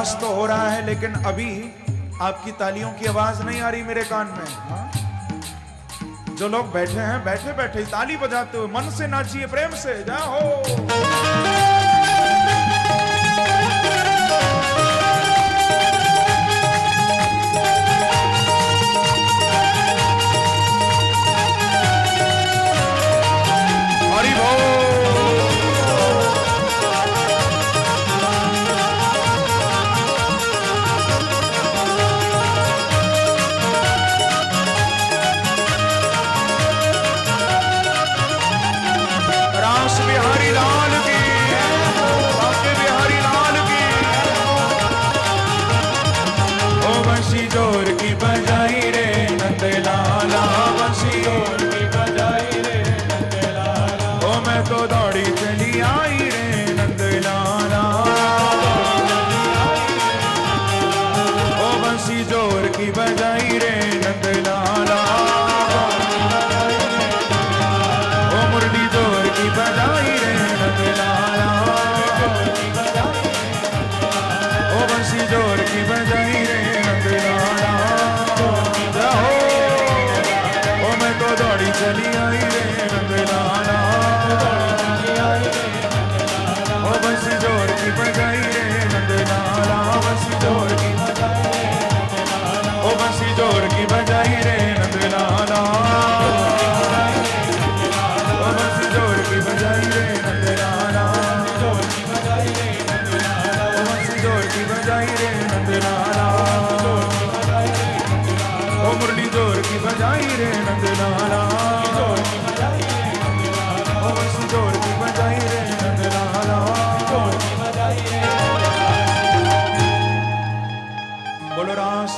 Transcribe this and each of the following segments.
प्रयास तो हो रहा है, लेकिन अभी आपकी तालियों की आवाज नहीं आ रही मेरे कान में। हाँ? जो लोग बैठे हैं, बैठे बैठे ताली बजाते हुए मन से नाचिए, प्रेम से जाओ।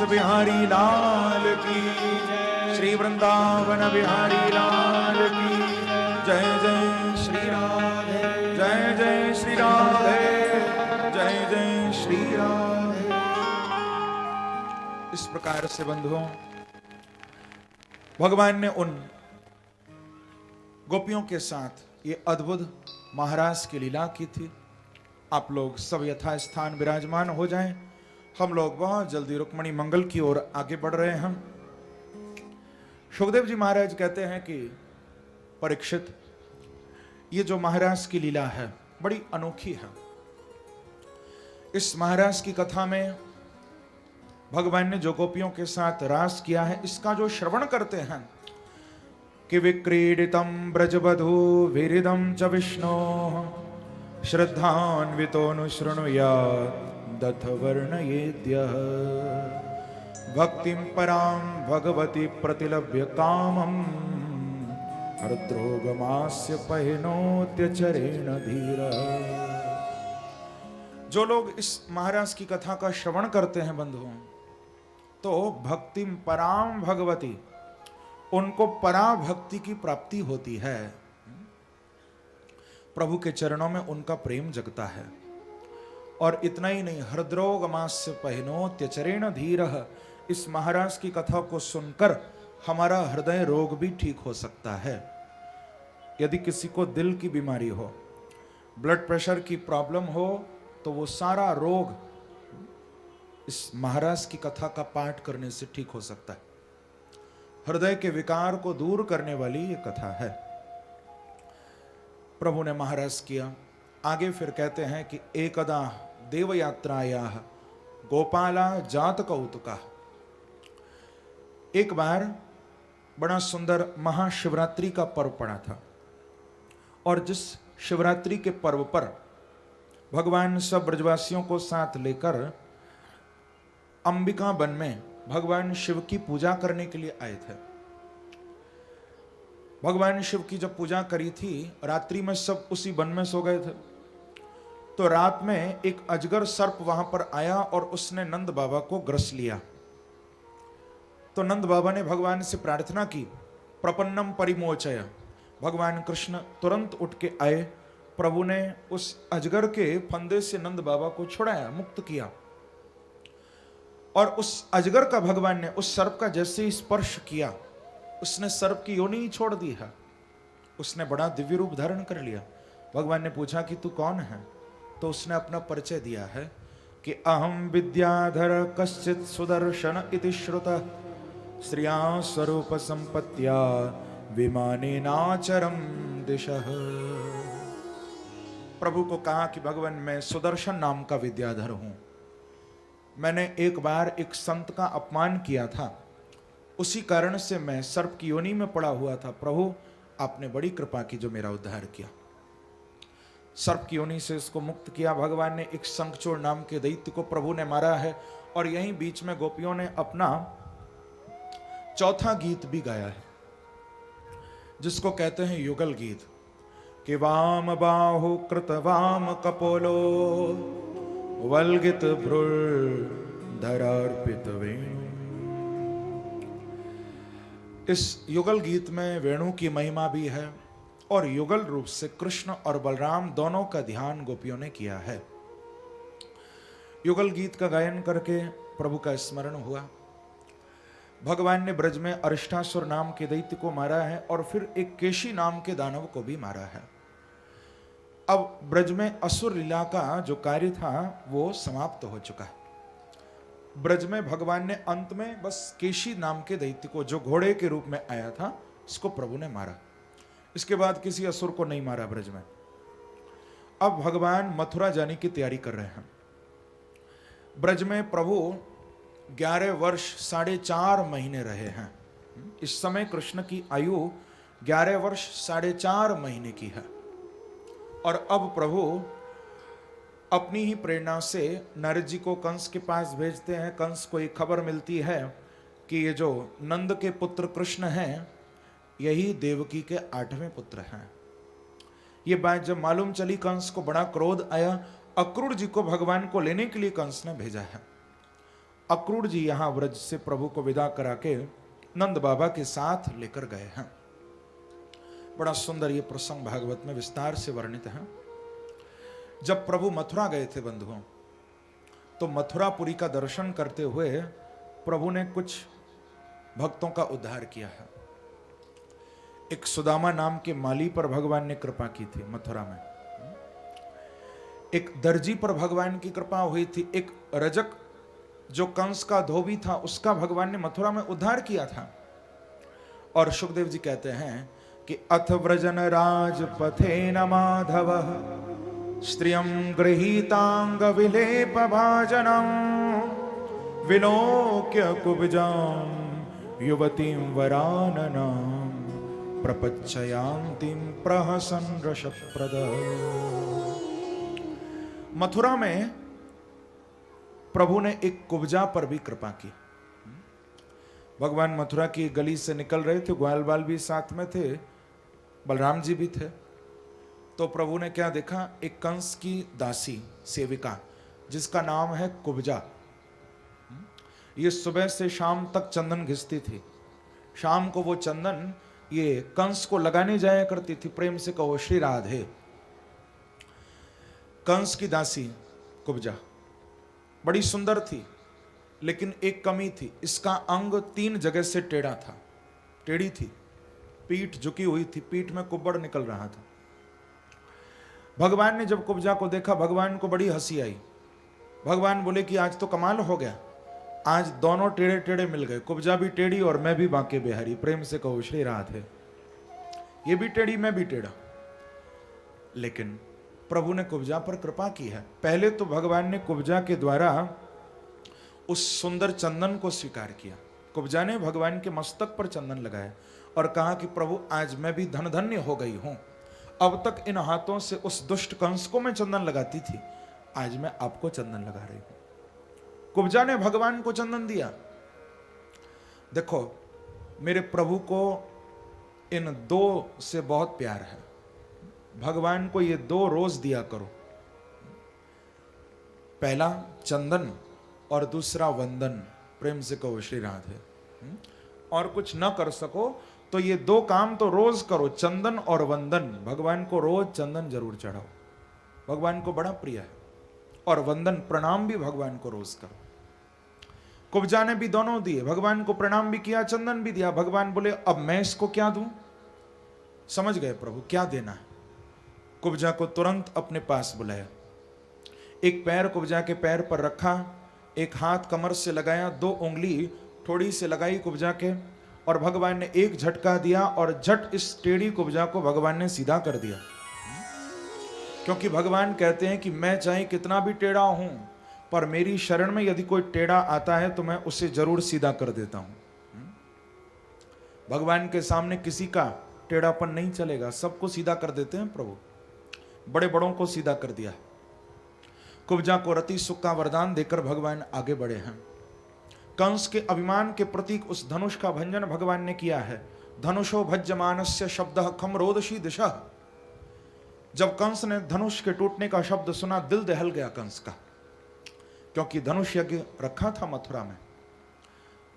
बिहारी लाल की श्री वृंदावन बिहारी लाल की जय जय श्री राधे, जय जय श्री राधे, जय जय श्री राधे। इस प्रकार से बंधुओं, भगवान ने उन गोपियों के साथ ये अद्भुत महाराज की लीला की थी। आप लोग सब यथा स्थान विराजमान हो जाएं। हम लोग बहुत जल्दी रुक्मणी मंगल की ओर आगे बढ़ रहे हैं। सुखदेव जी महाराज कहते हैं कि परीक्षित, ये जो महाराज की लीला है बड़ी अनोखी है। इस महाराज की कथा में भगवान ने जो गोपियों के साथ रास किया है, इसका जो श्रवण करते हैं कि विक्रीडितम ब्रजबधू विरिदम च विष्णो श्रद्धान्वितोऽनुशृणुयात् दथ वर्णयेद्यः भक्तिं परां भगवती प्रतिलभ्य कामं हृद्रोगमास्य पहिनोत्यचरेण धीरः। जो लोग इस महाराज की कथा का श्रवण करते हैं बंधुओं, तो भक्तिं परां भगवती, उनको पराभक्ति की प्राप्ति होती है। प्रभु के चरणों में उनका प्रेम जगता है। और इतना ही नहीं, हृद्रोगमास्य पहिनोत्यचरेण धीरः, इस महाराज की कथा को सुनकर हमारा हृदय रोग भी ठीक हो सकता है। यदि किसी को दिल की बीमारी हो, ब्लड प्रेशर की प्रॉब्लम हो, तो वो सारा रोग इस महाराज की कथा का पाठ करने से ठीक हो सकता है। हृदय के विकार को दूर करने वाली ये कथा है। प्रभु ने महाराज किया। आगे फिर कहते हैं कि एकदा देवयात्रायाः गोपाला जात कौतुका। एक बार बड़ा सुंदर महाशिवरात्रि का पर्व पड़ा था, और जिस शिवरात्रि के पर्व पर भगवान सब ब्रजवासियों को साथ लेकर अंबिका वन में भगवान शिव की पूजा करने के लिए आए थे। भगवान शिव की जब पूजा करी थी, रात्रि में सब उसी वन में सो गए थे। तो रात में एक अजगर सर्प वहां पर आया और उसने नंद बाबा को ग्रस लिया। तो नंद बाबा ने भगवान से प्रार्थना की, प्रपन्नम परिमोचय। भगवान कृष्ण तुरंत उठ के आए। प्रभु ने उस अजगर के फंदे से नंद बाबा को छुड़ाया, मुक्त किया। और उस अजगर का भगवान ने उस सर्प का जैसे ही स्पर्श किया, उसने सर्प की योनि ही छोड़ दी है। उसने बड़ा दिव्य रूप धारण कर लिया। भगवान ने पूछा कि तू कौन है? तो उसने अपना परिचय दिया है कि अहम विद्याधर कश्चित सुदर्शन इति श्रुतः श्रिया स्वरूप संपत्त्या विमाने नाचरम दिशः। प्रभु को कहा कि भगवान मैं सुदर्शन नाम का विद्याधर हूं, मैंने एक बार एक संत का अपमान किया था, उसी कारण से मैं सर्प की योनि में पड़ा हुआ था। प्रभु आपने बड़ी कृपा की जो मेरा उद्धार किया। सर्प की योनि से इसको मुक्त किया। भगवान ने एक शंखचूड़ नाम के दैत्य को प्रभु ने मारा है। और यहीं बीच में गोपियों ने अपना चौथा गीत भी गाया है, जिसको कहते हैं युगल गीत, कि वाम बाहु कृत वाम कपोलो वल्गित भ्रुर धरार्पित वेणु। इस युगल गीत में वेणु की महिमा भी है और युगल रूप से कृष्ण और बलराम दोनों का ध्यान गोपियों ने किया है। युगल गीत का गायन करके प्रभु का स्मरण हुआ। भगवान ने ब्रज में अरिष्टासुर नाम के दैत्य को मारा है और फिर एक केशी नाम के दानव को भी मारा है। अब ब्रज में असुर लीला का जो कार्य था वो समाप्त हो चुका है। ब्रज में भगवान ने अंत में बस केशी नाम के दैत्य को, जो घोड़े के रूप में आया था, इसको प्रभु ने मारा। इसके बाद किसी असुर को नहीं मारा ब्रज में। अब भगवान मथुरा जाने की तैयारी कर रहे हैं। ब्रज में प्रभु 11 वर्ष 4.5 महीने रहे हैं। इस समय कृष्ण की आयु 11 वर्ष 4.5 महीने की है। और अब प्रभु अपनी ही प्रेरणा से नारद जी को कंस के पास भेजते हैं। कंस को एक खबर मिलती है कि ये जो नंद के पुत्र कृष्ण हैं, यही देवकी के 8वें पुत्र हैं। ये बात जब मालूम चली, कंस को बड़ा क्रोध आया। अक्रूर जी को भगवान को लेने के लिए कंस ने भेजा है। अक्रूर जी यहां व्रज से प्रभु को विदा करा के नंद बाबा के साथ लेकर गए हैं। बड़ा सुंदर ये प्रसंग भागवत में विस्तार से वर्णित है। जब प्रभु मथुरा गए थे बंधुओं, तो मथुरापुरी का दर्शन करते हुए प्रभु ने कुछ भक्तों का उद्धार किया है। एक सुदामा नाम के माली पर भगवान ने कृपा की थी मथुरा में। एक दर्जी पर भगवान की कृपा हुई थी। एक रजक जो कंस का धोबी था, उसका भगवान ने मथुरा में उद्धार किया था। और सुखदेव जी कहते हैं कि अथ व्रजन राजपथे न माधव स्त्रियं गृहीतांग विलेप भाजनम विलोक्य कुब्जां युवतीं वराननां प्रपच्चयांतीं प्रहसन रसप्रद। मथुरा में प्रभु ने एक कुब्जा पर भी कृपा की। भगवान मथुरा की गली से निकल रहे थे, ग्वाल बाल भी साथ में थे, बलराम जी भी थे। तो प्रभु ने क्या देखा, एक कंस की दासी सेविका जिसका नाम है कुब्जा। ये सुबह से शाम तक चंदन घिसती थी। शाम को वो चंदन ये कंस को लगाने जाया करती थी। प्रेम से कहो श्री राधे। कंस की दासी कुब्जा बड़ी सुंदर थी, लेकिन एक कमी थी, इसका अंग 3 जगह से टेढ़ा था, टेढ़ी थी, पीठ झुकी हुई थी, पीठ में कुब्बड़ निकल रहा था। भगवान ने जब कुब्जा को देखा, भगवान को बड़ी हंसी आई। भगवान बोले कि आज तो कमाल हो गया, आज दोनों टेढ़े टेढ़े मिल गए, कुब्जा भी टेढ़ी और मैं भी बांके बिहारी। प्रेम से कहो श्री राधे। ये भी टेढ़ी, मैं भी टेढ़ा। लेकिन प्रभु ने कुब्जा पर कृपा की है। पहले तो भगवान ने कुब्जा के द्वारा उस सुंदर चंदन को स्वीकार किया। कुब्जा ने भगवान के मस्तक पर चंदन लगाया और कहा कि प्रभु आज मैं भी धन धन्य हो गई हूं। अब तक इन हाथों से उस दुष्ट कंस को मैं चंदन लगाती थी, आज मैं आपको चंदन लगा रही हूं। कुब्जा ने भगवान को चंदन दिया। देखो मेरे प्रभु को इन 2 से बहुत प्यार है। भगवान को ये 2 रोज दिया करो, पहला चंदन और दूसरा वंदन। प्रेम से कहो श्री राधे। और कुछ न कर सको तो ये 2 काम तो रोज करो, चंदन और वंदन। भगवान को रोज चंदन जरूर चढ़ाओ, भगवान को बड़ा प्रिय है। और वंदन प्रणाम भी भगवान को रोज करो। कुब्जा ने भी दोनों दिए, भगवान को प्रणाम भी किया, चंदन भी दिया। भगवान बोले अब मैं इसको क्या दूं? समझ गए प्रभु क्या देना है। कुब्जा को तुरंत अपने पास बुलाया। एक पैर कुब्जा के पैर पर रखा, एक हाथ कमर से लगाया, 2 उंगली थोड़ी से लगाई कुब्जा के, और भगवान ने एक झटका दिया और झट इस टेढ़ी कुब्जा को भगवान ने सीधा कर दिया। क्योंकि भगवान कहते हैं कि मैं चाहे कितना भी टेढ़ा हूं, पर मेरी शरण में यदि कोई टेढ़ा आता है तो मैं उसे जरूर सीधा कर देता हूं। भगवान के सामने किसी का टेढ़ापन नहीं चलेगा, सबको सीधा कर देते हैं प्रभु। बड़े बड़ों को सीधा कर दिया। कुब्जा को रति सुख का वरदान देकर भगवान आगे बढ़े हैं। कंस के अभिमान के प्रतीक उस धनुष का भंजन भगवान ने किया है। धनुषो भज्यमानस्य शब्दः खम रोदसी दिशा। जब कंस ने धनुष के टूटने का शब्द सुना, दिल दहल गया कंस का, क्योंकि धनुष यज्ञ रखा था मथुरा में।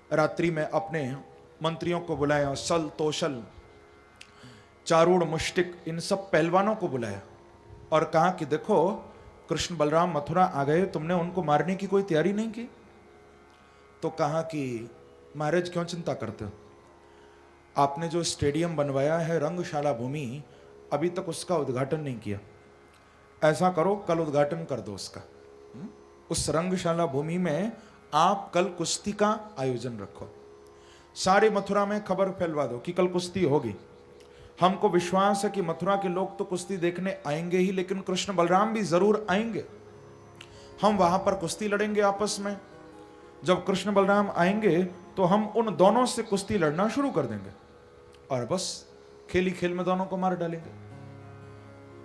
रात्रि में अपने मंत्रियों को बुलाया, सल तोशल चारूढ़ मुष्टिक इन सब पहलवानों को बुलाया और कहा कि देखो कृष्ण बलराम मथुरा आ गए, तुमने उनको मारने की कोई तैयारी नहीं की? तो कहा कि महाराज क्यों चिंता करते हो, आपने जो स्टेडियम बनवाया है रंगशाला भूमि, अभी तक उसका उद्घाटन नहीं किया। ऐसा करो कल उद्घाटन कर दो उसका। उस रंगशाला भूमि में आप कल कुश्ती का आयोजन रखो, सारे मथुरा में खबर फैलवा दो कि कल कुश्ती होगी। हमको विश्वास है कि मथुरा के लोग तो कुश्ती देखने आएंगे ही, लेकिन कृष्ण बलराम भी जरूर आएंगे। हम वहां पर कुश्ती लड़ेंगे आपस में। जब कृष्ण बलराम आएंगे तो हम उन दोनों से कुश्ती लड़ना शुरू कर देंगे और बस खेली खेल में दोनों को मार डालेंगे।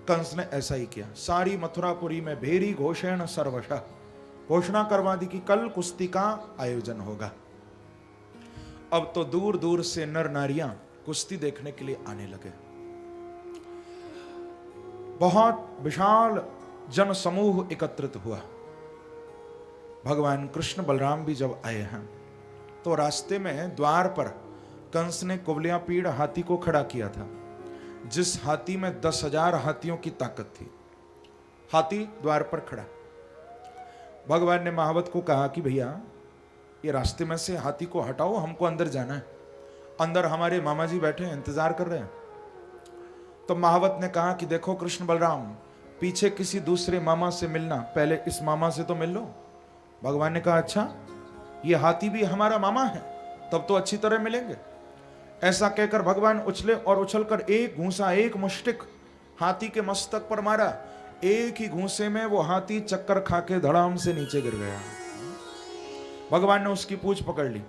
कंस ने ऐसा ही किया। सारी मथुरापुरी में भेरी घोषण सर्वशः, घोषणा करवा दी कि कल कुश्ती का आयोजन होगा। अब तो दूर दूर से नर नारियां कुश्ती देखने के लिए आने लगे। बहुत विशाल जन समूह एकत्रित हुआ। भगवान कृष्ण बलराम भी जब आए हैं तो रास्ते में द्वार पर कंस ने कुवलिया पीड़ हाथी को खड़ा किया था, जिस हाथी में 10,000 हाथियों की ताकत थी। हाथी द्वार पर खड़ा। भगवान ने महावत को कहा कि भैया ये रास्ते में से हाथी को हटाओ, हमको अंदर जाना है, अंदर हमारे मामा जी बैठे हैं, इंतजार कर रहे हैं। तो महावत ने कहा कि देखो कृष्ण बलराम, पीछे किसी दूसरे मामा से मिलना, पहले इस मामा से तो मिल लो। भगवान ने कहा अच्छा, ये हाथी भी हमारा मामा है, तब तो अच्छी तरह मिलेंगे। ऐसा कहकर भगवान उछले और उछलकर एक घूंसा, एक मुष्टिक हाथी के मस्तक पर मारा। एक ही घूंसे में वो हाथी चक्कर खाके धड़ाम से नीचे गिर गया। भगवान ने उसकी पूंछ पकड़ ली,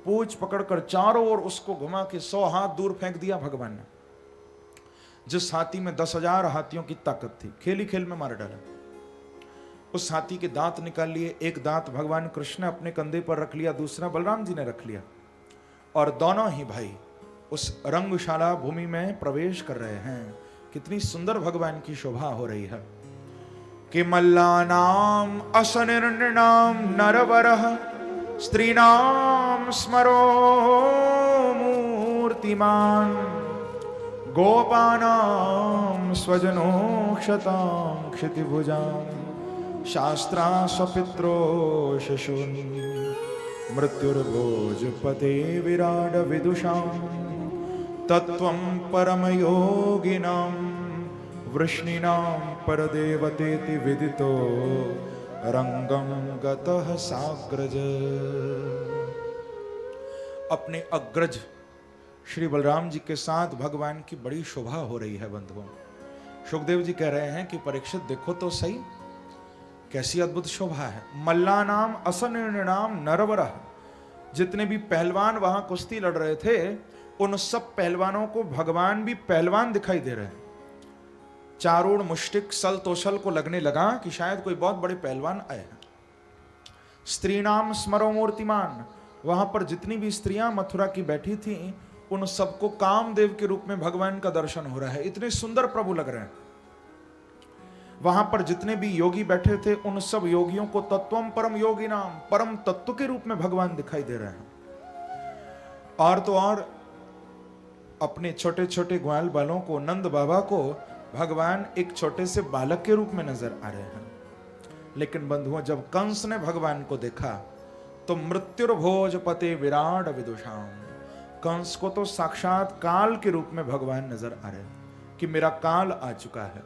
पूंछ पकड़कर चारों ओर उसको घुमा के 100 हाथ दूर फेंक दिया भगवान ने। जिस हाथी में 10,000 हाथियों की ताकत थी, खेली खेल में मार डाला। उस हाथी के दांत निकाल लिए। एक दांत भगवान कृष्ण ने अपने कंधे पर रख लिया, दूसरा बलराम जी ने रख लिया, और दोनों ही भाई उस रंगशाला भूमि में प्रवेश कर रहे हैं। कितनी सुंदर भगवान की शोभा हो रही है कि मल्लानाम असनिर्णनाम नरवरः स्त्रीणाम स्मरो मूर्तिमान गोपानाम स्वजनो क्षतां क्षितिभुजां शास्त्रा स्वपित्रो शशून् मृत्युर्भोजपते विराड विदुषां तत्त्वं परमयोगिनां वृष्णीनां परदेवतेति विदितो रंगं गतः साग्रज। अपने अग्रज श्री बलराम जी के साथ भगवान की बड़ी शोभा हो रही है बंधुओं। सुखदेव जी कह रहे हैं कि परीक्षित देखो तो सही, कैसी अद्भुत शोभा है। मल्लानाम असनिर्णाम नरवरः, जितने भी पहलवान वहां कुश्ती लड़ रहे थे, उन सब पहलवानों को भगवान भी पहलवान दिखाई दे रहे हैं। चारूढ़ मुष्टिक सल तोशल को लगने लगा कि शायद कोई बहुत बड़े पहलवान आए हैं। स्त्रीणाम स्मरो मूर्तिमान, वहां पर जितनी भी स्त्रियां मथुरा की बैठी थी, उन सबको कामदेव के रूप में भगवान का दर्शन हो रहा है। इतने सुंदर प्रभु लग रहे हैं। वहां पर जितने भी योगी बैठे थे, उन सब योगियों को तत्वम परम योगी नाम, परम तत्व के रूप में भगवान दिखाई दे रहे हैं। और तो और अपने छोटे छोटे ग्वाल बालों को, नंद बाबा को भगवान एक छोटे से बालक के रूप में नजर आ रहे हैं। लेकिन बंधुओं, जब कंस ने भगवान को देखा तो मृत्युर्भोजपते विराट विदुषाम, कंस को तो साक्षात काल के रूप में भगवान नजर आ रहे हैं कि मेरा काल आ चुका है।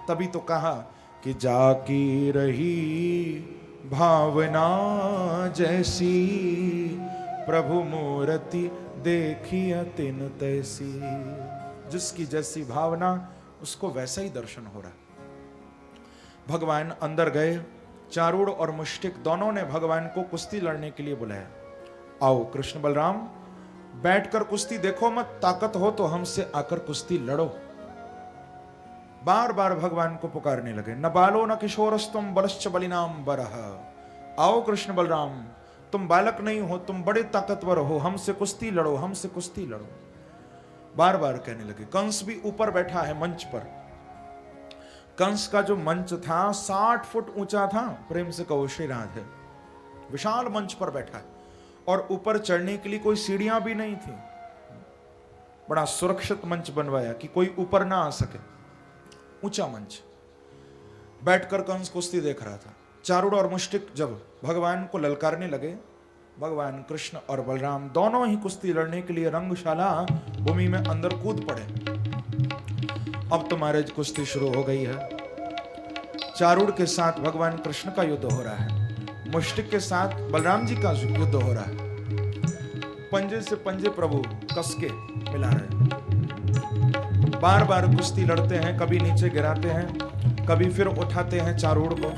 तभी तो कहा कि जाकी रही भावना जैसी, प्रभु मूर्ति देखी तिन तैसी। जिसकी जैसी भावना उसको वैसा ही दर्शन हो रहा। भगवान अंदर गए, चारूढ़ और मुष्टिक दोनों ने भगवान को कुश्ती लड़ने के लिए बुलाया। आओ कृष्ण बलराम, बैठकर कुश्ती देखो मत, ताकत हो तो हमसे आकर कुश्ती लड़ो। बार बार भगवान को पुकारने लगे। न बालो न किशोरस्तुम बलश्च बलिनाम बरह। आओ कृष्ण बलराम, तुम बालक नहीं हो, तुम बड़े ताकतवर हो, हमसे कुश्ती लड़ो, हमसे कुश्ती लड़ो। बार बार कहने लगे। कंस भी ऊपर बैठा है मंच पर। कंस का जो मंच था 60 फुट ऊंचा था। प्रेम से कहो श्री राधे। विशाल मंच पर बैठा है और ऊपर चढ़ने के लिए कोई सीढ़ियां भी नहीं थी। बड़ा सुरक्षित मंच बनवाया कि कोई ऊपर ना आ सके। ऊंचा मंच बैठकर कंस कुश्ती देख रहा था। चारूढ़ और मुष्टिक जब भगवान को ललकारने लगे, भगवान कृष्ण और बलराम दोनों ही कुश्ती लड़ने के लिए रंगशाला भूमि में अंदर कूद पड़े। अब तो महाराज कुश्ती शुरू हो गई है। चारूढ़ के साथ भगवान कृष्ण का युद्ध हो रहा है, मुष्टिक के साथ बलराम जी का युद्ध हो रहा है। पंजे से पंजे प्रभु कस के मिला रहे। बार बार कुश्ती लड़ते हैं, कभी नीचे गिराते हैं, कभी फिर उठाते हैं चारूढ़ को।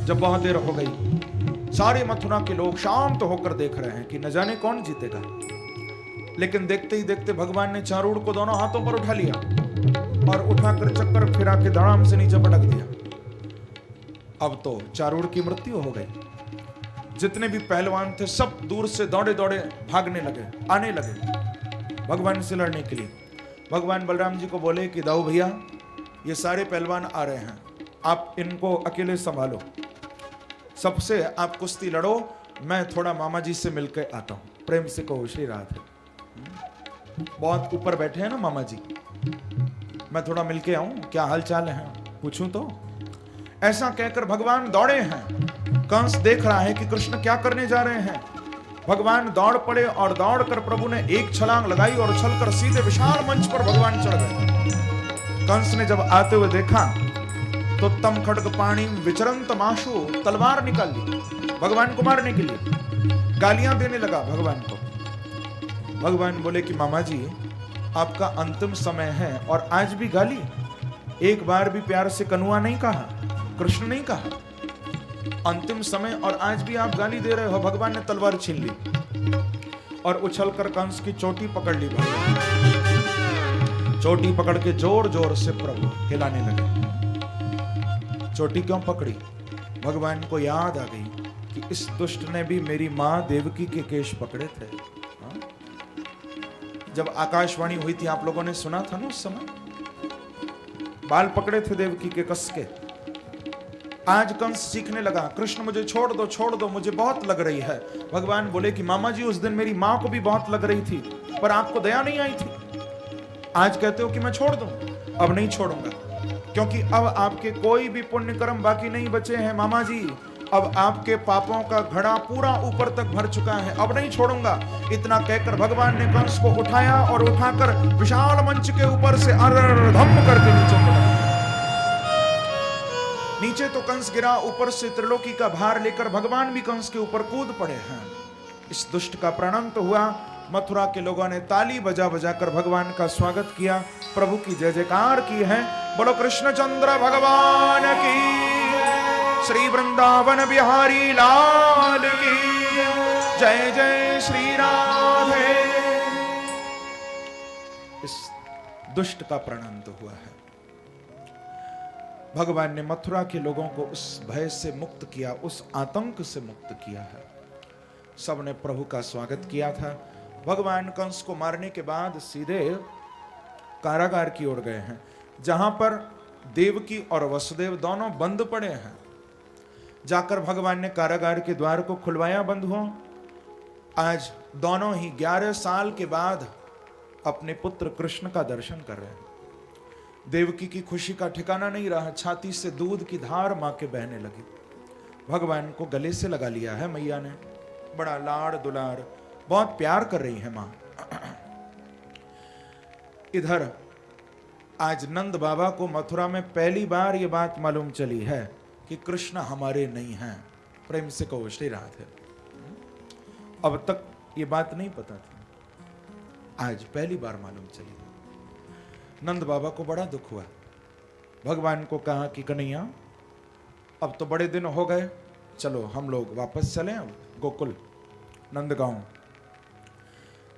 जब बहुत देर हो गई, सारे मथुरा के लोग शांत होकर देख रहे हैं कि न जाने कौन जीतेगा। लेकिन देखते ही देखते भगवान ने चारूढ़ को दोनों हाथों पर उठा लिया और उठाकर चक्कर फिरा के धड़ाम से नीचे पटक दिया। अब तो चारूढ़ की मृत्यु हो गई। जितने भी पहलवान थे सब दूर से दौड़े दौड़े भागने लगे, आने लगे भगवान से लड़ने के लिए। भगवान बलराम जी को बोले कि दाऊ भैया, ये सारे पहलवान आ रहे हैं, आप इनको अकेले संभालो, सबसे आप कुश्ती लड़ो, मैं थोड़ा मामा जी से मिलकर आता हूं। प्रेम से कहो श्री राधे। बहुत ऊपर बैठे हैं ना मामा जी, मैं थोड़ा मिलके आऊं, क्या हाल चाल है पूछूं तो। ऐसा कहकर भगवान दौड़े हैं। कंस देख रहा है कि कृष्ण क्या करने जा रहे हैं। भगवान दौड़ पड़े और दौड़कर प्रभु ने एक छलांग लगाई और उछलकर सीधे विशाल मंच पर भगवान चढ़ गए। कंस ने जब आते हुए देखा तो तम खड्ग पाणी विचरंत माशु, तलवार निकाल ली भगवान को मारने के लिए। गालियां देने लगा भगवान को। भगवान बोले कि मामा जी, आपका अंतिम समय है और आज भी गाली। एक बार भी प्यार से कनुआ नहीं कहा, कृष्ण नहीं कहा। अंतिम समय और आज भी आप गाली दे रहे हो। भगवान ने तलवार छीन ली और उछलकर कंस की चोटी पकड़ ली। भगवान चोटी पकड़ के जोर जोर से प्रभु हिलाने लगे। चोटी क्यों पकड़ी? भगवान को याद आ गई कि इस दुष्ट ने भी मेरी मां देवकी के केश पकड़े थे। जब आकाशवाणी हुई थी, आप लोगों ने सुना था ना, उस समय बाल पकड़े थे देवकी के कस के। आज कंस सीखने लगा, कृष्ण मुझे छोड़ दो, छोड़ दो, मुझे बहुत लग रही है। भगवान बोले कि मामा जी, उस दिन मेरी मां को भी बहुत लग रही थी, पर आपको दया नहीं आई थी। आज कहते हो कि मैं छोड़ दूं। अब नहीं छोड़ूंगा, क्योंकि अब आपके कोई भी पुण्य कर्म बाकी नहीं बचे हैं मामा जी। अब आपके पापों का घड़ा पूरा ऊपर तक भर चुका है, अब नहीं छोड़ूंगा। इतना कहकर भगवान ने कंस को उठाया और उठाकर विशाल मंच के ऊपर से धम करके नीचे गिरा। नीचे तो कंस गिरा, ऊपर से त्रिलोकी का भार लेकर भगवान भी कंस के ऊपर कूद पड़े हैं। इस दुष्ट का प्राणांत हुआ। मथुरा के लोगों ने ताली बजा बजा कर भगवान का स्वागत किया, प्रभु की जय जयकार की है। बोलो कृष्णचंद्र भगवान की, श्री वृंदावन बिहारी लाल की जय जय श्री राधे। इस दुष्ट का प्राणांत हुआ है। भगवान ने मथुरा के लोगों को उस भय से मुक्त किया, उस आतंक से मुक्त किया है। सबने प्रभु का स्वागत किया था। भगवान कंस को मारने के बाद सीधे कारागार की ओर गए हैं, जहां पर देवकी और वसुदेव दोनों बंद पड़े हैं। जाकर भगवान ने कारागार के द्वार को खुलवाया बंधुओं। आज दोनों ही 11 साल के बाद अपने पुत्र कृष्ण का दर्शन कर रहे हैं। देवकी की खुशी का ठिकाना नहीं रहा, छाती से दूध की धार मां के बहने लगी। भगवान को गले से लगा लिया है मैया ने, बड़ा लाड़ दुलार, बहुत प्यार कर रही है मां। इधर आज नंद बाबा को मथुरा में पहली बार ये बात मालूम चली है कि कृष्ण हमारे नहीं हैं। प्रेम से कहो श्री राधे। अब तक ये बात नहीं पता थी, आज पहली बार मालूम चली। नंद बाबा को बड़ा दुख हुआ। भगवान को कहा कि कन्हैया अब तो बड़े दिन हो गए, चलो हम लोग वापस चलें अब गोकुल नंदगांव।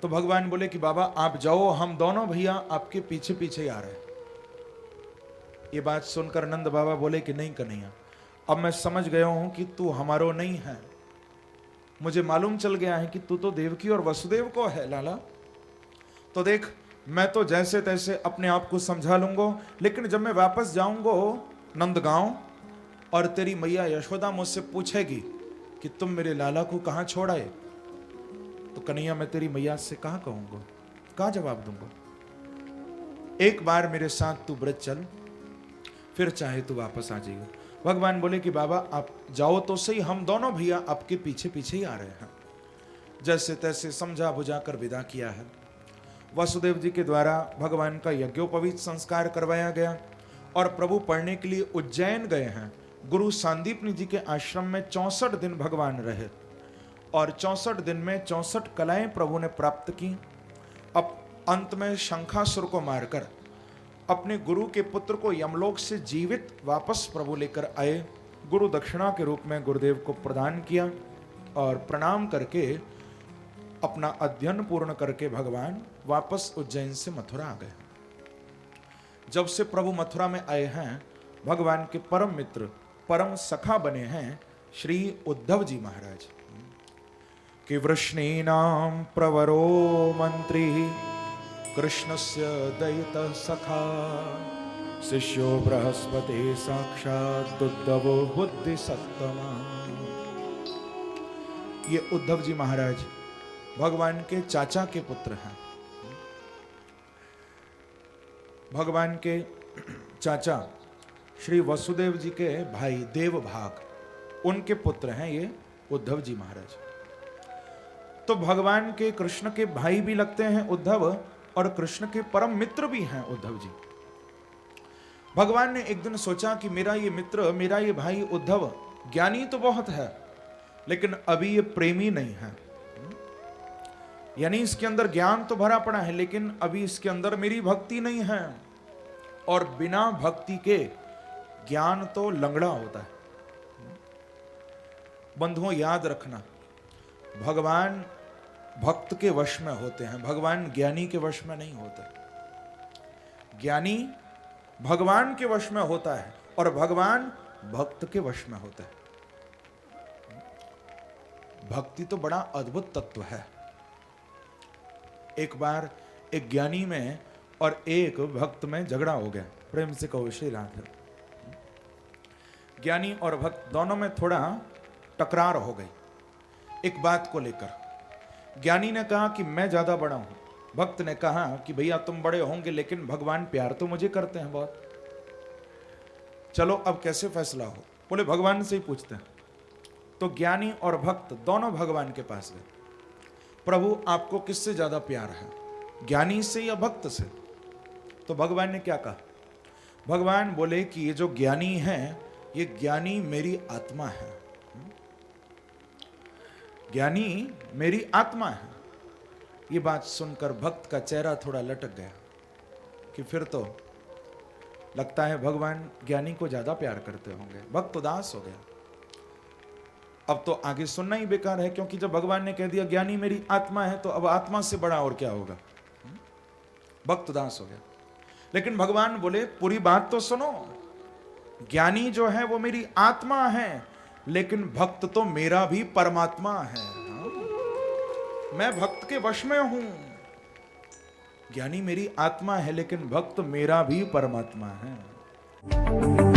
तो भगवान बोले कि बाबा आप जाओ, हम दोनों भैया आपके पीछे पीछे ही आ रहे हैं। ये बात सुनकर नंद बाबा बोले कि नहीं कन्हैया, अब मैं समझ गया हूं कि तू हमारो नहीं है। मुझे मालूम चल गया है कि तू तो देवकी और वसुदेव को है लाला। तो देख, मैं तो जैसे तैसे अपने आप को समझा लूंगा, लेकिन जब मैं वापस जाऊंगा नंदगांव और तेरी मैया यशोदा मुझसे पूछेगी कि तुम मेरे लाला को कहां छोड़ आए, तो कन्हैया मैं तेरी मैया से कहां कहूंगा, कहां जवाब दूंगा। एक बार मेरे साथ तू ब्रज चल, फिर चाहे तू वापस आ जाइए। भगवान बोले कि बाबा आप जाओ तो सही, हम दोनों भैया आपके पीछे पीछे ही आ रहे हैं। जैसे तैसे समझा बुझाकर विदा किया है। वसुदेव जी के द्वारा भगवान का यज्ञोपवीत संस्कार करवाया गया और प्रभु पढ़ने के लिए उज्जैन गए हैं। गुरु सांदीपनी जी के आश्रम में 64 दिन भगवान रहे और 64 दिन में 64 कलाएं प्रभु ने प्राप्त की। अब अंत में शंखासुर को मारकर अपने गुरु के पुत्र को यमलोक से जीवित वापस प्रभु लेकर आए। गुरु दक्षिणा के रूप में गुरुदेव को प्रदान किया और प्रणाम करके अपना अध्ययन पूर्ण करके भगवान वापस उज्जैन से मथुरा आ गए। जब से प्रभु मथुरा में आए हैं, भगवान के परम मित्र परम सखा बने हैं श्री उद्धव जी महाराज। कि वृष्णीनां प्रवरो मंत्री कृष्णस्य दयितः सखा शिष्यो बृहस्पति साक्षात् उद्धवो बुद्धि सत्तमा। ये उद्धव जी महाराज भगवान के चाचा के पुत्र हैं। भगवान के चाचा श्री वसुदेव जी के भाई देवभाग, उनके पुत्र हैं ये उद्धव जी महाराज। तो भगवान के कृष्ण के भाई भी लगते हैं उद्धव और कृष्ण के परम मित्र भी हैं उद्धव जी। भगवान ने एक दिन सोचा कि मेरा ये मित्र, मेरा ये भाई उद्धव ज्ञानी तो बहुत है, लेकिन अभी ये प्रेमी नहीं है। यानी इसके अंदर ज्ञान तो भरा पड़ा है, लेकिन अभी इसके अंदर मेरी भक्ति नहीं है। और बिना भक्ति के ज्ञान तो लंगड़ा होता है। बंधुओं याद रखना, भगवान भक्त के वश में होते हैं, भगवान ज्ञानी के वश में नहीं होते। ज्ञानी भगवान के वश में होता है और भगवान भक्त के वश में होता है। भक्ति तो बड़ा अद्भुत तत्व है। एक बार एक ज्ञानी में और एक भक्त में झगड़ा हो गया। प्रेम से कहो श्री राधे। ज्ञानी और भक्त दोनों में थोड़ा टकरार हो गई एक बात को लेकर। ज्ञानी ने कहा कि मैं ज्यादा बड़ा हूं, भक्त ने कहा कि भैया तुम बड़े होंगे लेकिन भगवान प्यार तो मुझे करते हैं बहुत। चलो अब कैसे फैसला हो? बोले भगवान से ही पूछते हैं। तो ज्ञानी और भक्त दोनों भगवान के पास गए। प्रभु आपको किससे ज्यादा प्यार है, ज्ञानी से या भक्त से? तो भगवान ने क्या कहा? भगवान बोले कि ये जो ज्ञानी है, ये ज्ञानी मेरी आत्मा है। ज्ञानी मेरी आत्मा है। ये बात सुनकर भक्त का चेहरा थोड़ा लटक गया कि फिर तो लगता है भगवान ज्ञानी को ज्यादा प्यार करते होंगे। भक्त उदास हो गया। अब तो आगे सुनना ही बेकार है, क्योंकि जब भगवान ने कह दिया ज्ञानी मेरी आत्मा है, तो अब आत्मा से बड़ा और क्या होगा। भक्त उदास हो गया। लेकिन भगवान बोले पूरी बात तो सुनो, ज्ञानी जो है वो मेरी आत्मा है, लेकिन भक्त तो मेरा भी परमात्मा है। मैं भक्त के वश में हूं। ज्ञानी मेरी आत्मा है, लेकिन भक्त मेरा भी परमात्मा है।